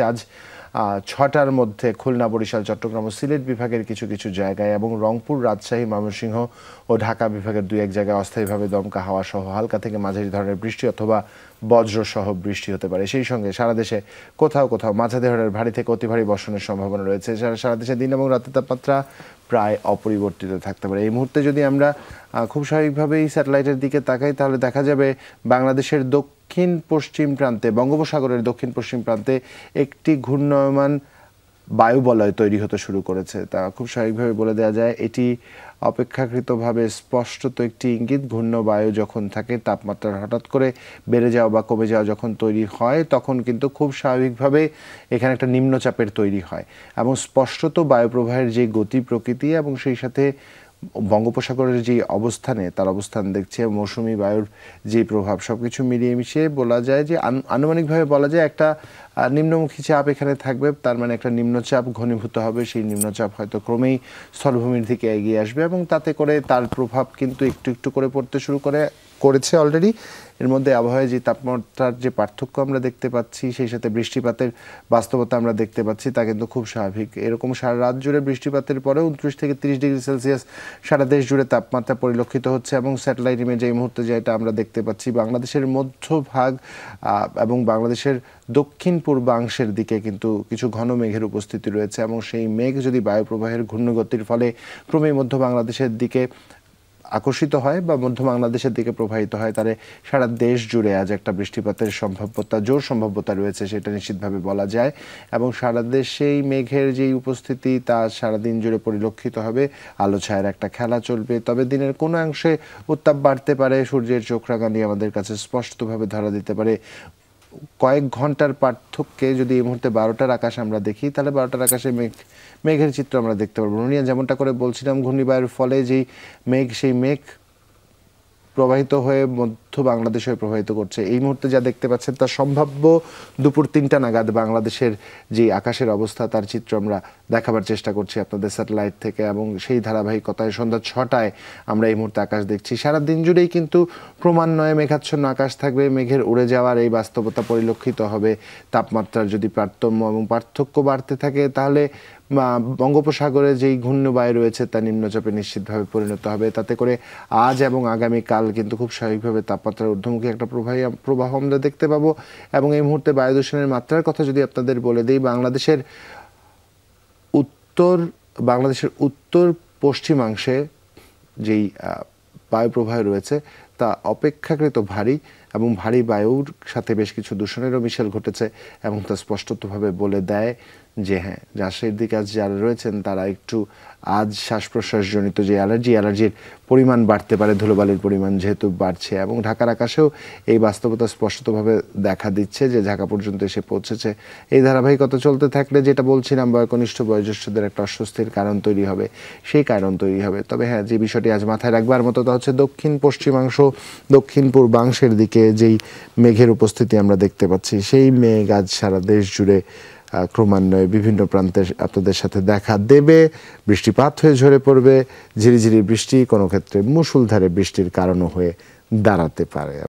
আজ ৬টার মধ্যে খুলনা, বরিশাল, চট্টগ্রাম ও সিলেট বিভাগের কিছু কিছু জায়গায় এবং রংপুর, রাজশাহী, ময়মনসিংহ ও ঢাকা বিভাগের দুই এক জায়গায় অস্থায়ীভাবে দমকা হাওয়া সহ হালকা থেকে মাঝারি ধরনের বৃষ্টি অথবা বজ্র সহ বৃষ্টি হতে পারে। সেই সঙ্গে সারা দেশে কোথাও কোথাও মাঝারি ধরনের ভারী থেকে অতি ভারী বর্ষণের সম্ভাবনা রয়েছে। সারা দেশে দিন এবং রাতের তাপমাত্রা প্রায় অপরিবর্তিত থাকতে পারে। এই মুহূর্তে যদি আমরা খুব স্বাভাবিকভাবেই স্যাটেলাইটের দিকে তাকাই তাহলে দেখা যাবে বাংলাদেশের দক্ষিণ পশ্চিম প্রান্তে, বঙ্গোপসাগরের দক্ষিণ পশ্চিম প্রান্তে একটি ঘূর্ণায়মান বায়ুবলয় তৈরি হতে শুরু করেছে। তা খুব স্বাভাবিকভাবে বলে দেওয়া যায় এটি অপেক্ষাকৃতভাবে স্পষ্টত একটি ইঙ্গিত। ঘূর্ণবায়ু যখন থাকে, তাপমাত্রা হঠাৎ করে বেড়ে যাওয়া বা কমে যাওয়া যখন তৈরি হয় তখন কিন্তু খুব স্বাভাবিকভাবে এখানে একটা নিম্নচাপের তৈরি হয় এবং স্পষ্টত বায়ুপ্রবাহের যে গতি প্রকৃতি এবং সেই সাথে বঙ্গোপসাগরের যে অবস্থানে তার অবস্থান দেখছে, মৌসুমি বায়ুর যে প্রভাব, সবকিছু মিলিয়ে মিশিয়ে বলা যায় যে আনুমানিকভাবে বলা যায় একটা নিম্নমুখী চাপ এখানে থাকবে। তার মানে একটা নিম্নচাপ ঘনীভূত হবে। সেই নিম্নচাপ হয়তো ক্রমেই স্থলভূমির দিকে এগিয়ে আসবে এবং তাতে করে তার প্রভাব কিন্তু একটু একটু করে পড়তে শুরু করেছে অলরেডি। এর মধ্যে আবহাওয়ায় যে তাপমাত্রার যে পার্থক্য আমরা দেখতে পাচ্ছি, সেই সাথে বৃষ্টিপাতের বাস্তবতা আমরা দেখতে পাচ্ছি, তা কিন্তু খুব স্বাভাবিক। এরকম সারা রাত জুড়ে বৃষ্টিপাতের পরে 29 থেকে 30 ডিগ্রি সেলসিয়াস সারা দেশ জুড়ে তাপমাত্রা পরিলক্ষিত হচ্ছে এবং স্যাটেলাইট ইমেজে এই মুহূর্তে যেটা আমরা দেখতে পাচ্ছি, বাংলাদেশের মধ্যভাগ এবং বাংলাদেশের দক্ষিণ পূর্বাংশের দিকে কিন্তু কিছু ঘন মেঘের উপস্থিতি রয়েছে এবং সেই মেঘ যদি বায়ুপ্রবাহের ঘূর্ণগতির ফলে ক্রমেই মধ্য বাংলাদেশের দিকে আকর্ষিত হয় বা মধ্য বাংলাদেশের দিকে প্রবাহিত হয়, তাহলে সারা দেশ জুড়ে আজ একটা বৃষ্টিপাতের সম্ভাব্যতা, জোর সম্ভাব্যতা রয়েছে সেটা নিশ্চিতভাবে বলা যায়। এবং সারা দেশেই মেঘের যেই উপস্থিতি তা সারাদিন জুড়ে পরিলক্ষিত হবে। আলো ছায়ার একটা খেলা চলবে, তবে দিনের কোনো অংশে উত্তাপ বাড়তে পারে। সূর্যের চোখ রাঙানি আমাদের কাছে স্পষ্টভাবে ধরা দিতে পারে। কয়েক ঘন্টার পার্থক্যে যদি এই মুহূর্তে 12টার আকাশ আমরা দেখি তাহলে 12টার আকাশে মেঘের চিত্র আমরা দেখতে পারবো। নুনিয়া যেমনটা করে বলছিলাম, ঘূর্ণিবায়ুর ফলে যেই মেঘ, সেই মেঘ প্রবাহিত হয়ে মধ্য বাংলাদেশ হয়ে প্রবাহিত করছে। এই মুহূর্তে যা দেখতে পাচ্ছেন তা সম্ভাব্য দুপুর 3টা নাগাদ বাংলাদেশের যে আকাশের অবস্থা তার চিত্র আমরা দেখাবার চেষ্টা করছি আপনাদের স্যাটেলাইট থেকে এবং সেই ধারাবাহিকতায় সন্ধ্যা 6টায় আমরা এই মুহূর্তে আকাশ দেখছি। সারা দিন জুড়েই কিন্তু ক্রমান্বয়ে মেঘাচ্ছন্ন আকাশ থাকবে। মেঘের উড়ে যাওয়ার এই বাস্তবতা পরিলক্ষিত হবে। তাপমাত্রার যদি তারতম্য এবং পার্থক্য বাড়তে থাকে তাহলে বঙ্গোপসাগরে যেই ঘূর্ণবায়ু রয়েছে তা নিম্নচাপে নিশ্চিতভাবে পরিণত হবে। তাতে করে আজ এবং আগামীকাল কিন্তু খুব স্বাভাবিকভাবে তাপমাত্রার ঊর্ধ্বমুখী একটা প্রবাহ আমরা দেখতে পাবো। এবং এই মুহূর্তে বায়ু দূষণের মাত্রার কথা যদি আপনাদের বলে দিই, বাংলাদেশের উত্তর পশ্চিমাংশে যেই বায়ুপ্রবাহ রয়েছে তা অপেক্ষাকৃত ভারী এবং ভারী বায়ুর সাথে বেশ কিছু দূষণেরও মিশেল ঘটেছে এবং তা স্পষ্টতভাবে বলে দেয় যে হ্যাঁ, রাজশাহীর দিকে আজ যারা রয়েছেন তারা একটু আজ শ্বাস প্রশ্বাসজনিত যে অ্যালার্জির পরিমাণ বাড়তে পারে, ধুলোবালির পরিমাণ যেহেতু বাড়ছে এবং ঢাকার আকাশেও এই বাস্তবতা স্পষ্টতভাবে দেখা দিচ্ছে যে ঢাকা পর্যন্ত এসে পৌঁছেছে। এই ধারাবাহিকতা চলতে থাকলে যেটা বলছিলাম, কনিষ্ঠ বয়োজ্যেষ্ঠদের একটা অস্বস্তির কারণ তৈরি হবে, সেই কারণ তৈরি হবে। তবে হ্যাঁ, যে বিষয়টি আজ মাথায় রাখবার মতো তা হচ্ছে দক্ষিণ পশ্চিমাংশ, দক্ষিণ পূর্বাংশের দিকে যেই মেঘের উপস্থিতি আমরা দেখতে পাচ্ছি, সেই মেঘ আজ সারা দেশ জুড়ে ক্রমান্বয়ে বিভিন্ন প্রান্তে আপনাদের সাথে দেখা দেবে। বৃষ্টিপাত হয়ে ঝরে পড়বে। ঝিরিঝিরি বৃষ্টি কোনো ক্ষেত্রে মুষলধারে বৃষ্টির কারণও হয়ে দাঁড়াতে পারে।